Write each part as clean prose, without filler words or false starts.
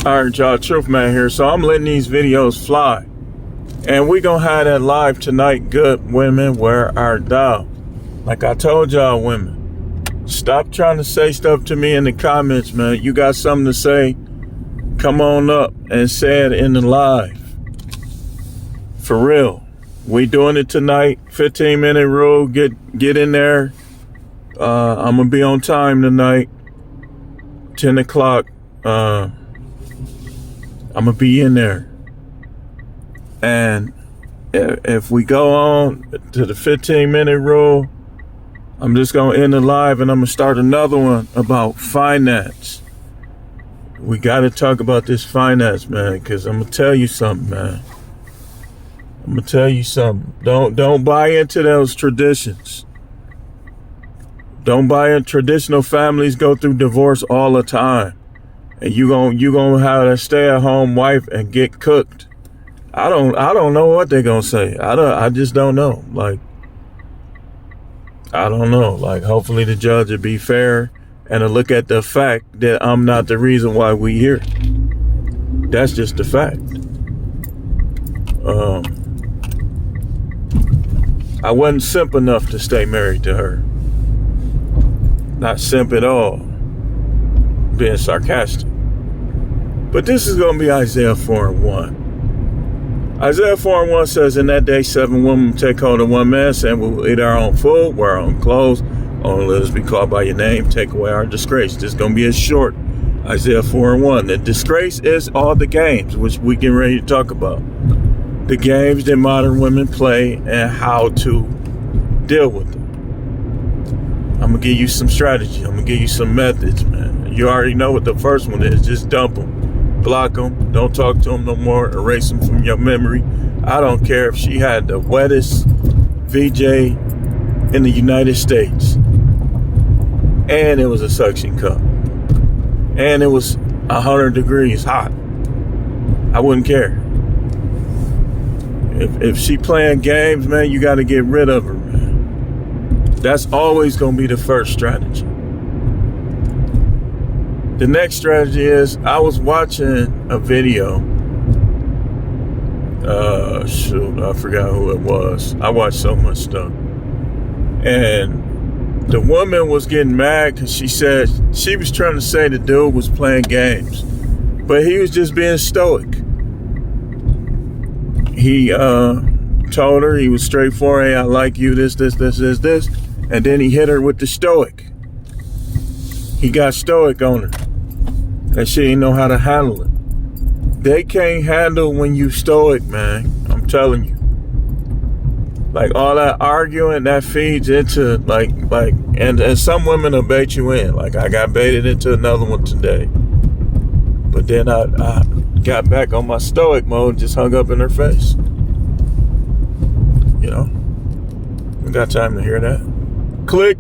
All right, y'all, Truth Man here. So I'm letting these videos fly. And we gonna have that live tonight. Good women, where art thou? Like I told y'all, women, stop trying to say stuff to me in the comments, man. You got something to say, come on up and say it in the live. For real. We doing it tonight. 15-minute rule. Get in there. I'm gonna be on time tonight. 10 o'clock. I'm gonna be in there, and if we go on to the 15-minute rule, I'm just gonna end the live and I'm gonna start another one about finance. We gotta talk about this finance, man, because I'm gonna tell you something, man. I'm gonna tell you something. Don't buy into those traditions. Don't buy in. Traditional families go through divorce all the time. And you gonna have a stay-at-home wife and get cooked. I don't know what they're gonna say. I just don't know. Like, I don't know. Like, hopefully the judge will be fair and to look at the fact that I'm not the reason why we here. That's just the fact. I wasn't simp enough to stay married to her. Not simp at all. Being sarcastic. But this is going to be Isaiah 4:1. Isaiah 4:1 says, in that day, 7 women take hold of one man, saying, we will eat our own food, wear our own clothes, only let us be called by your name, take away our disgrace. This is going to be a short Isaiah 4:1. The disgrace is all the games, which we get ready to talk about. The games that modern women play and how to deal with them. I'm going to give you some strategy. I'm going to give you some methods, man. You already know what the first one is. Just dump them. Block them. Don't talk to them no more. Erase them from your memory. I don't care if she had the wettest VJ in the United States. And it was a suction cup. And it was 100 degrees hot. I wouldn't care. If she playing games, man, you got to get rid of her, man. That's always going to be the first strategy. The next strategy is, I was watching a video. I forgot who it was. I watched so much stuff. And the woman was getting mad because she said she was trying to say the dude was playing games. But he was just being stoic. He told her, he was straightforward, hey, I like you, this. And then he hit her with the stoic. He got stoic on her. And she didn't know how to handle it. They can't handle when you stoic, man. I'm telling you. Like, all that arguing, that feeds into, and some women will bait you in. Like, I got baited into another one today. But then I got back on my stoic mode and just hung up in her face. You know? We got time to hear that. Click.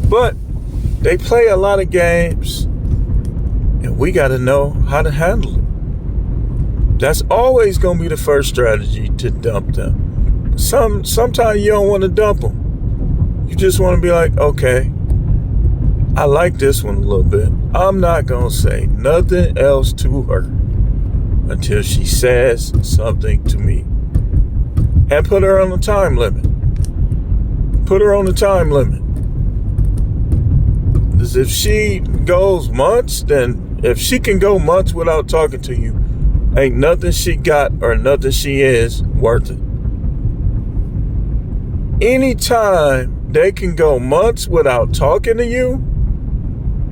But they play a lot of games, and we got to know how to handle it. That's always going to be the first strategy, to dump them. Sometimes you don't want to dump them. You just want to be like, okay, I like this one a little bit. I'm not going to say nothing else to her until she says something to me. And put her on the time limit. Put her on the time limit. Because if she goes months, then if she can go months without talking to you, ain't nothing she got or nothing she is worth it. Anytime they can go months without talking to you,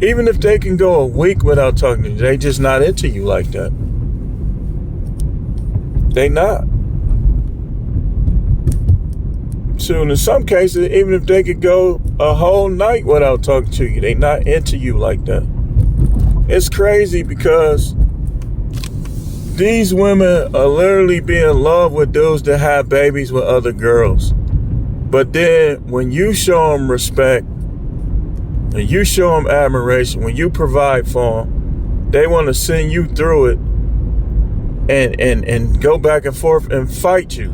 even if they can go a week without talking to you, they just not into you like that. They not. So in some cases, even if they could go a whole night without talking to you, they not into you like that. It's crazy because these women are literally be in love with dudes that have babies with other girls. But then when you show them respect and you show them admiration, when you provide for them, they want to send you through it and go back and forth and fight you.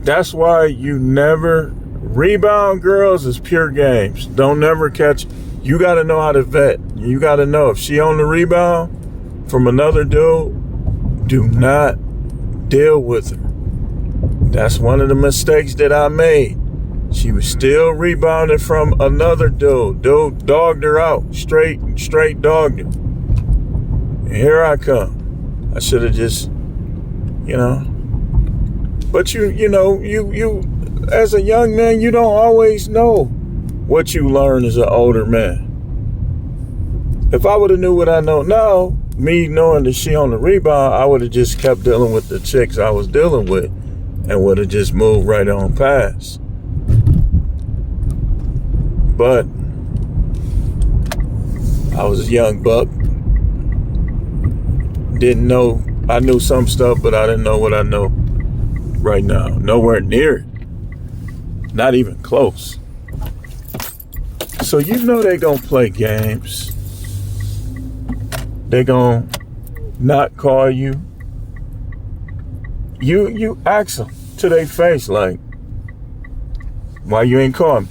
That's why you never rebound girls is pure games. Don't never catch. You got to know how to vet. You got to know if she on the rebound from another dude, do not deal with her. That's one of the mistakes that I made. She was still rebounding from another dude. Dude dogged her out. Straight dogged her. And here I come. I should have just, But you as a young man, you don't always know what you learn as an older man. If I would have knew what I know now, me knowing that she on the rebound, I would have just kept dealing with the chicks I was dealing with and would have just moved right on past. But I was a young buck. Didn't know. I knew some stuff, but I didn't know what I know right now. Nowhere near it. Not even close. So you know they gonna play games. They gonna not call you. You ask them to their face like, why you ain't call me?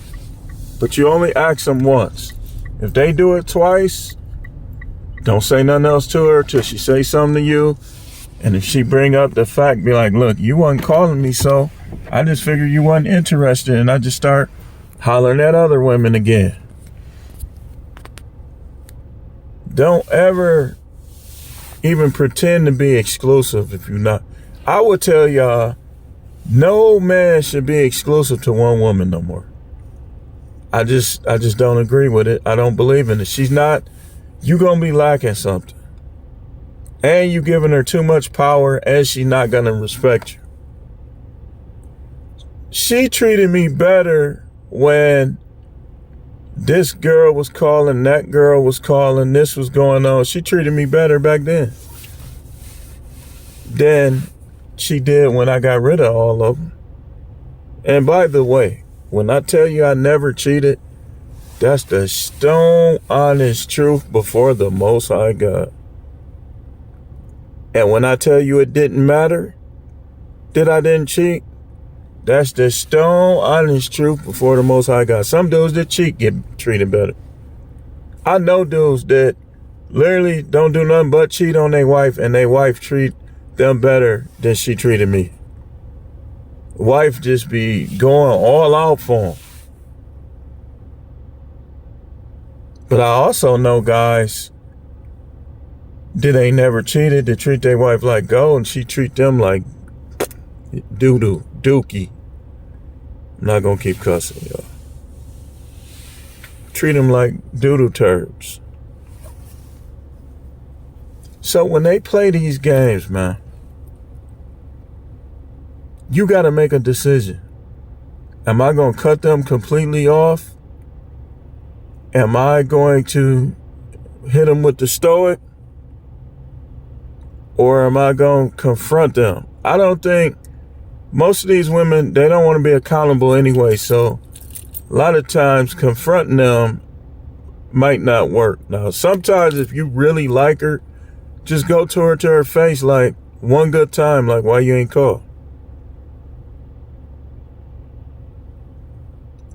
But you only ask them once. If they do it twice, don't say nothing else to her till she say something to you. And if she bring up the fact, be like, look, you wasn't calling me, so I just figured you wasn't interested, and I just start hollering at other women again. Don't ever even pretend to be exclusive if you're not. I would tell y'all, no man should be exclusive to one woman no more. I just don't agree with it. I don't believe in it. She's not, you gonna be lacking something. And you giving her too much power, and she's not gonna respect you. She treated me better when this girl was calling, that girl was calling, this was going on. She treated me better back then than she did when I got rid of all of them. And by the way, when I tell you I never cheated, that's the stone honest truth before the Most High God. And when I tell you it didn't matter that I didn't cheat, that's the stone honest truth before the Most High God. Some dudes that cheat get treated better. I know dudes that literally don't do nothing but cheat on their wife, and their wife treat them better than she treated me. Wife just be going all out for them. But I also know guys that ain't never cheated, that treat their wife like gold, and she treat them like doo-doo, dookie. I'm not gonna keep cussing, y'all. Treat them like doo-doo turds. So when they play these games, man, you gotta make a decision. Am I gonna cut them completely off? Am I going to hit them with the stoic? Or am I going to confront them? I don't think most of these women, they don't want to be accountable anyway. So a lot of times confronting them might not work. Now, sometimes if you really like her, just go to her face like one good time, like why you ain't called?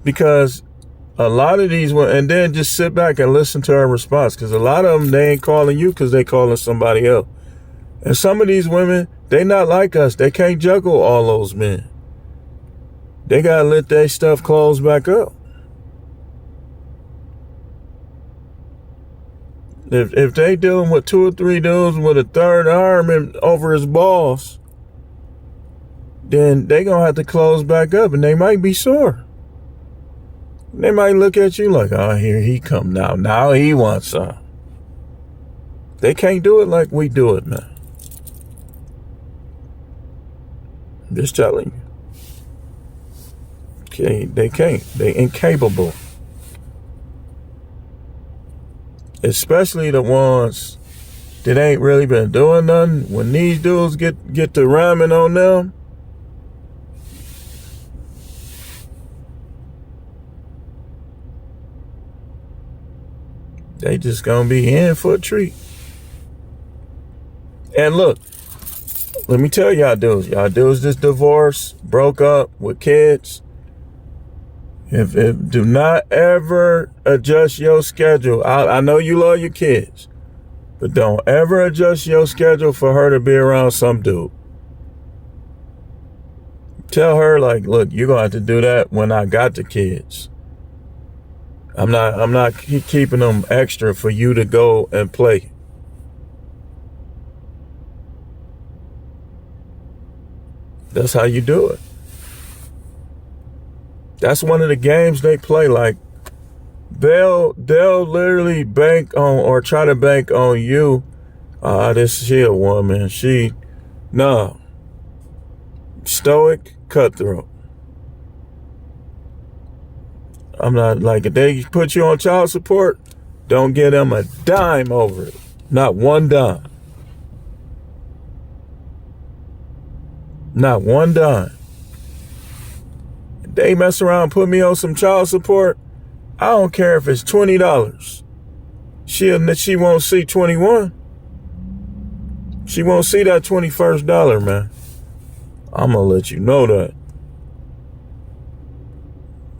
Because a lot of these women, and then just sit back and listen to her response. Because a lot of them, they ain't calling you because they calling somebody else. And some of these women, they not like us. They can't juggle all those men. They got to let their stuff close back up. If they dealing with 2 or 3 dudes with a third arm over his balls, then they going to have to close back up, and they might be sore. They might look at you like, oh, here he come now. Now he wants some. They can't do it like we do it, man. I'm just telling you. Okay, they can't. They incapable. Especially the ones that ain't really been doing nothing. When these dudes get to rhyming on them, they just gonna be in for a treat. And look, Let me tell y'all dudes. Y'all dudes just divorced, broke up with kids. If do not ever adjust your schedule. I know you love your kids, but don't ever adjust your schedule for her to be around some dude. Tell her, like, look, you're gonna have to do that when I got the kids. I'm not keeping them extra for you to go and play. That's how you do it. That's one of the games they play. Like, they'll literally bank on or try to bank on you. She a woman. No. Stoic, cutthroat. I'm not like, if they put you on child support, don't get them a dime over it. Not one dime. Not one dime. If they mess around and put me on some child support, I don't care if it's $20. She won't see 21. She won't see that $21, man. I'm gonna let you know that.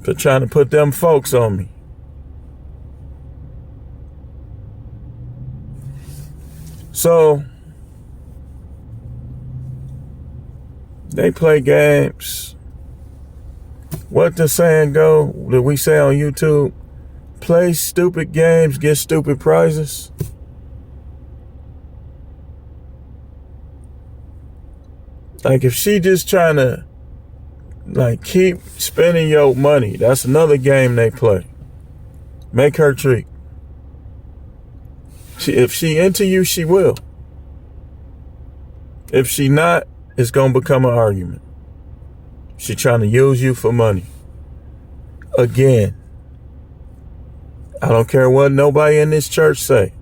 For trying to put them folks on me. So they play games. What the saying go that we say on YouTube? Play stupid games, get stupid prizes. Like, if she just trying to like keep spending your money, that's another game they play. Make her treat. If she into you, she will. If she not, it's gonna become an argument. She trying to use you for money. Again, I don't care what nobody in this church say.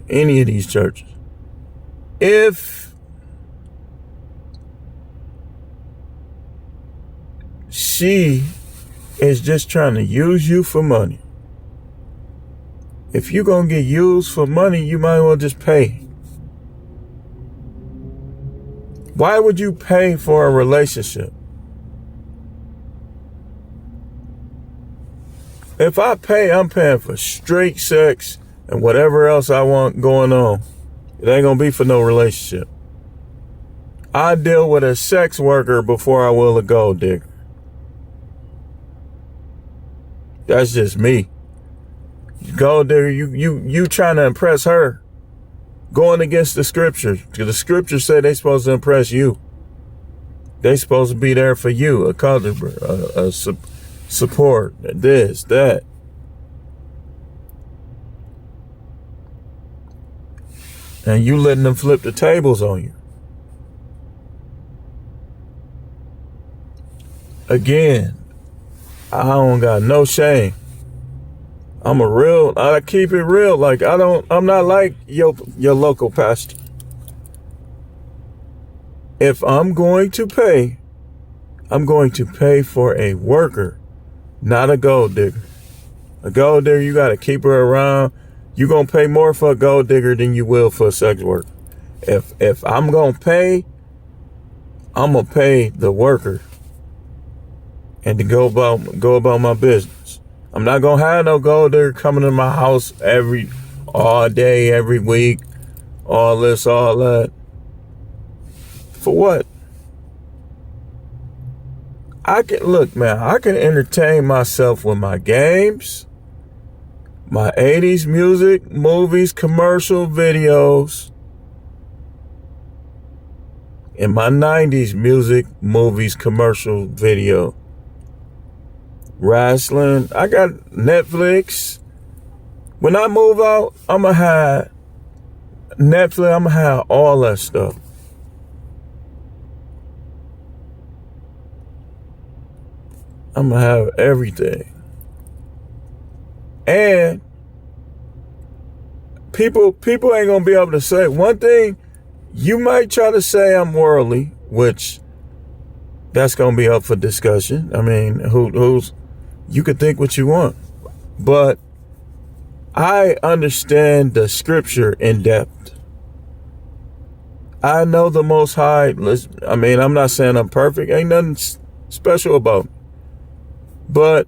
Any of these churches. If she is just trying to use you for money, if you're going to get used for money, you might as well just pay. Why would you pay for a relationship? If I pay, I'm paying for straight sex and whatever else I want going on. It ain't going to be for no relationship. I deal with a sex worker before I will a gold digger. That's just me. Gold digger, you trying to impress her. Going against the scriptures. Because the scriptures say they supposed to impress you. They supposed to be there for you. A customer, a support, this, that. And you letting them flip the tables on you. Again, I don't got no shame. I keep it real. Like, I'm not like your local pastor. If I'm going to pay, I'm going to pay for a worker, not a gold digger. A gold digger, you got to keep her around. You're going to pay more for a gold digger than you will for a sex worker. If I'm going to pay, I'm going to pay the worker and to go about my business. I'm not going to have no gold digger coming to my house all day, every week, all this, all that. For what? I can entertain myself with my games, my 80s music, movies, commercial videos, and my 90s music, movies, commercial video. Wrestling. I got Netflix. When I move out, I'm going to have Netflix. I'm going to have all that stuff. I'm going to have everything. And people ain't going to be able to say one thing. You might try to say I'm worldly, which that's going to be up for discussion. I mean, you could think what you want, but I understand the scripture in depth. I know the Most High. I mean, I'm not saying I'm perfect. Ain't nothing special about me. But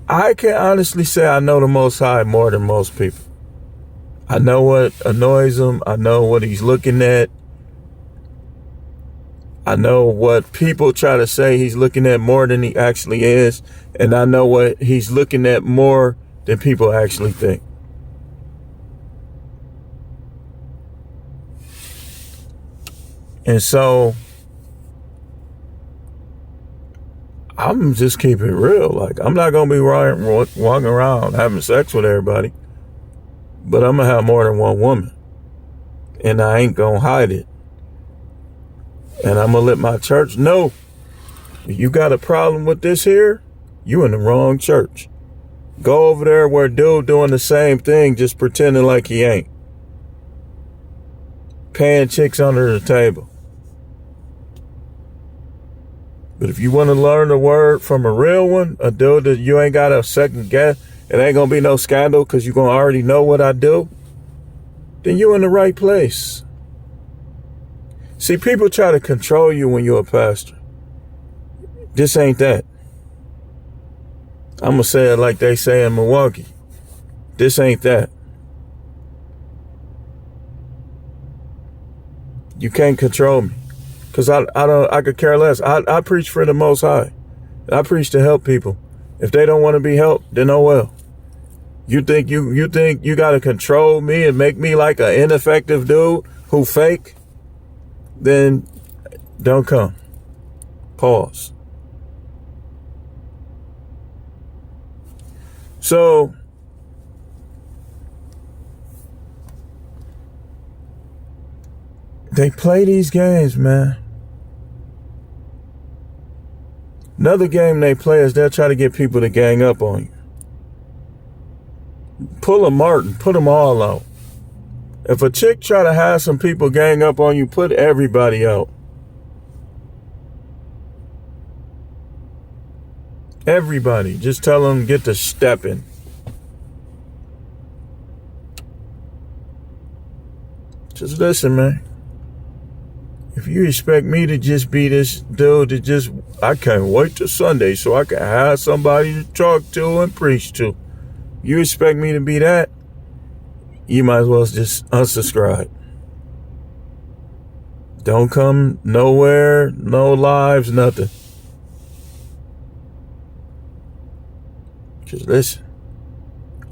I can honestly say I know the Most High more than most people. I know what annoys him. I know what he's looking at. I know what people try to say he's looking at more than he actually is. And I know what he's looking at more than people actually think. And so I'm just keeping it real. Like, I'm not going to be walking around having sex with everybody, but I'm going to have more than one woman, and I ain't going to hide it. And I'm going to let my church know, if you got a problem with this here, you in the wrong church. Go over there where dude doing the same thing, just pretending like he ain't. Paying chicks under the table. But if you want to learn the word from a real one, a dude that you ain't got a second guess, it ain't going to be no scandal because you're going to already know what I do, then you in the right place. See, people try to control you when you're a pastor. This ain't that. I'm going to say it like they say in Milwaukee. This ain't that. You can't control me. Because I could care less. I preach for the Most High. I preach to help people. If they don't want to be helped, then oh well. You think you got to control me and make me like an ineffective dude who fake? Then don't come. Pause. So they play these games, man. Another game they play is they'll try to get people to gang up on you. Pull a Martin, put them all out. If a chick try to have some people gang up on you, put everybody out. Everybody. Just tell them get to stepping. Just listen, man. If you expect me to just be this dude that I can't wait till Sunday so I can have somebody to talk to and preach to. You expect me to be that? You might as well just unsubscribe. Don't come nowhere, no lives, nothing. Just listen.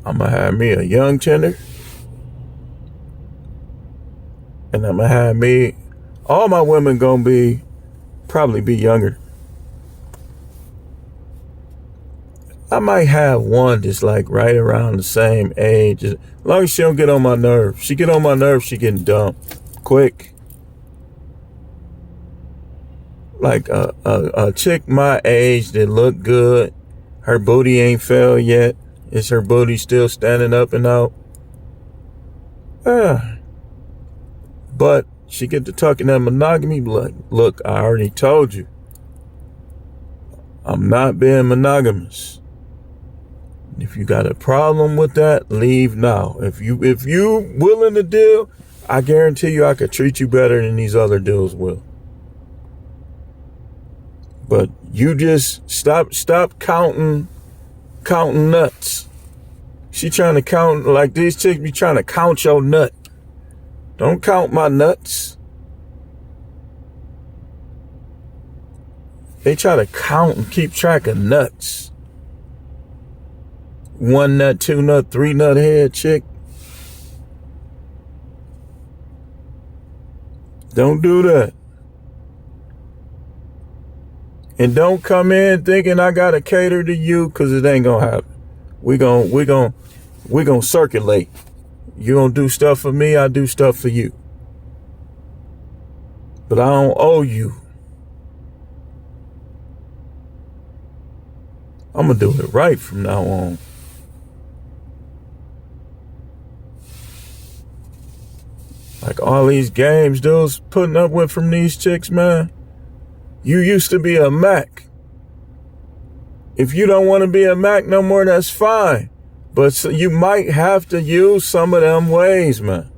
I'm going to have me a young tender. And I'm going to have all my women gonna probably be younger. I might have one that's like right around the same age. As long as she don't get on my nerves. She get on my nerves, she getting dumped quick. Like a chick my age that look good. Her booty ain't fell yet. Is her booty still standing up and out? But she get to talking that monogamy, like, look, I already told you. I'm not being monogamous. If you got a problem with that, leave now. If you willing to deal, I guarantee you I could treat you better than these other dudes will. But you just stop counting nuts. She trying to count, like these chicks be trying to count your nut. Don't count my nuts. They try to count and keep track of nuts. 1 nut, 2 nut, 3 nut head chick. Don't do that. And don't come in thinking I gotta cater to you, because it ain't gonna happen. We gonna circulate. You gonna do stuff for me, I do stuff for you. But I don't owe you. I'm gonna do it right from now on. Like all these games dudes putting up with from these chicks, man. You used to be a Mac. If you don't want to be a Mac no more, that's fine. But you might have to use some of them ways, man.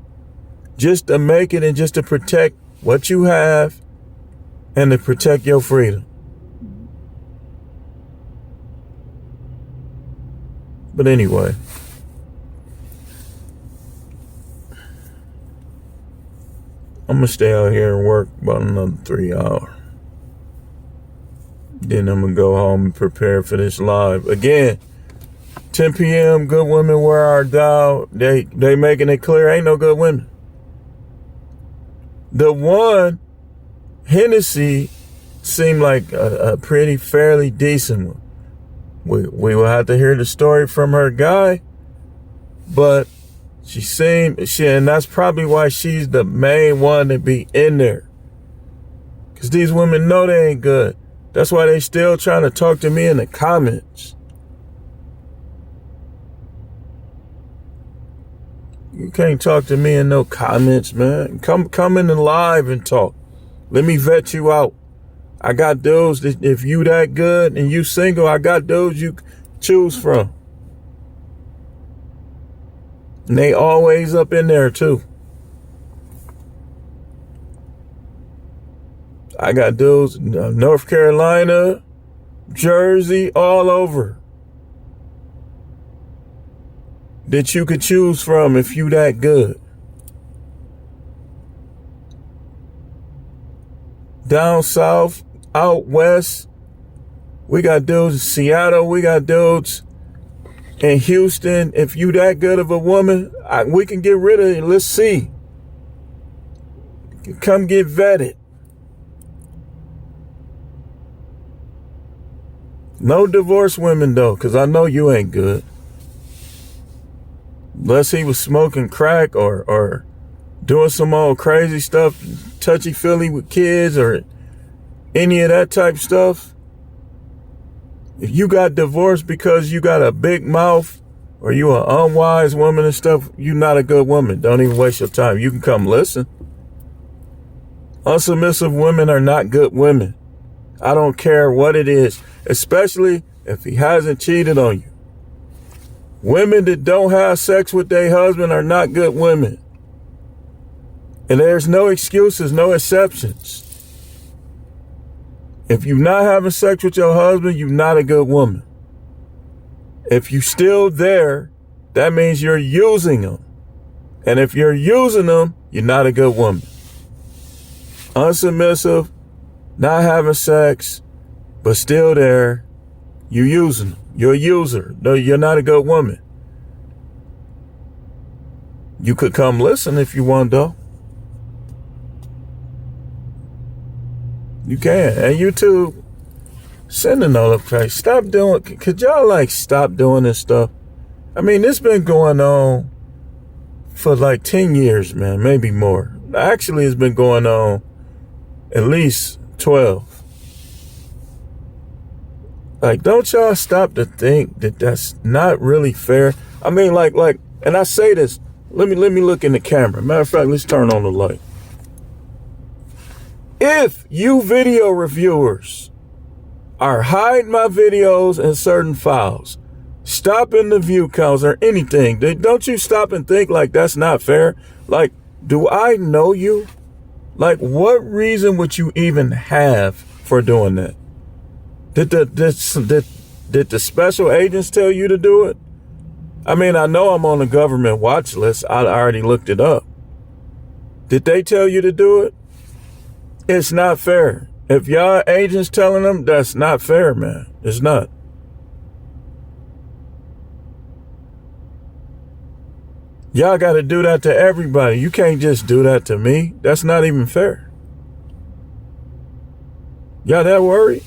just to make it and just to protect what you have and to protect your freedom. But anyway, I'm going to stay out here and work about another 3 hours. Then I'm going to go home and prepare for this live. Again, 10 p.m., good women wear our dial. They making it clear, ain't no good women. The one, Hennessy, seemed like a pretty, fairly decent one. We will have to hear the story from her guy, but and that's probably why she's the main one to be in there. Because these women know they ain't good. That's why they still trying to talk to me in the comments. You can't talk to me in no comments, man. Come in the live and talk. Let me vet you out. I got those that if you that good and you single, I got those you choose from. And they always up in there too. I got those North Carolina, Jersey, all over that you could choose from if you that good. Down south, out west, we got dudes in Seattle, we got dudes in Houston. If you that good of a woman, we can get rid of it. Let's see. Come get vetted. No divorced women though, because I know you ain't good. Unless he was smoking crack or doing some old crazy stuff, touchy-feely with kids or any of that type stuff. If you got divorced because you got a big mouth or you an unwise woman and stuff, you not a good woman. Don't even waste your time. You can come listen. Unsubmissive women are not good women. I don't care what it is, especially if he hasn't cheated on you. Women that don't have sex with their husband are not good women. And there's no excuses, no exceptions. If you're not having sex with your husband, you're not a good woman. If you're still there, that means you're using them. And if you're using them, you're not a good woman. Unsubmissive, not having sex, but still there, you're using them. You're a user. No, you're not a good woman. You could come listen if you want, though. You can. And you too, send a notification. Stop doing, could y'all stop doing this stuff? I mean, this been going on for 10 years, man, maybe more. Actually, it's been going on at least 12. Don't y'all stop to think that that's not really fair? I mean, and I say this, let me look in the camera. Matter of fact, let's turn on the light. If you video reviewers are hiding my videos in certain files, stopping the view counts or anything, don't you stop and think that's not fair? Do I know you? What reason would you even have for doing that? Did the special agents tell you to do it? I mean, I know I'm on the government watch list. I already looked it up. Did they tell you to do it? It's not fair. If y'all agents telling them, that's not fair, man. It's not. Y'all got to do that to everybody. You can't just do that to me. That's not even fair. Y'all that worried?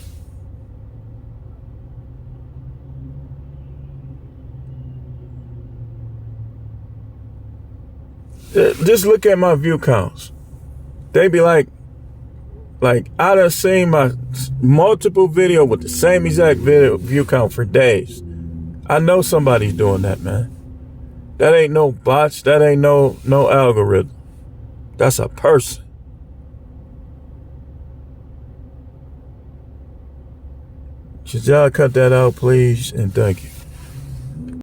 Just look at my view counts. They be like I done seen my multiple video with the same exact view count for days. I know somebody's doing that, man. That ain't no bots. That ain't no algorithm. That's a person. Should y'all cut that out, please? And thank you.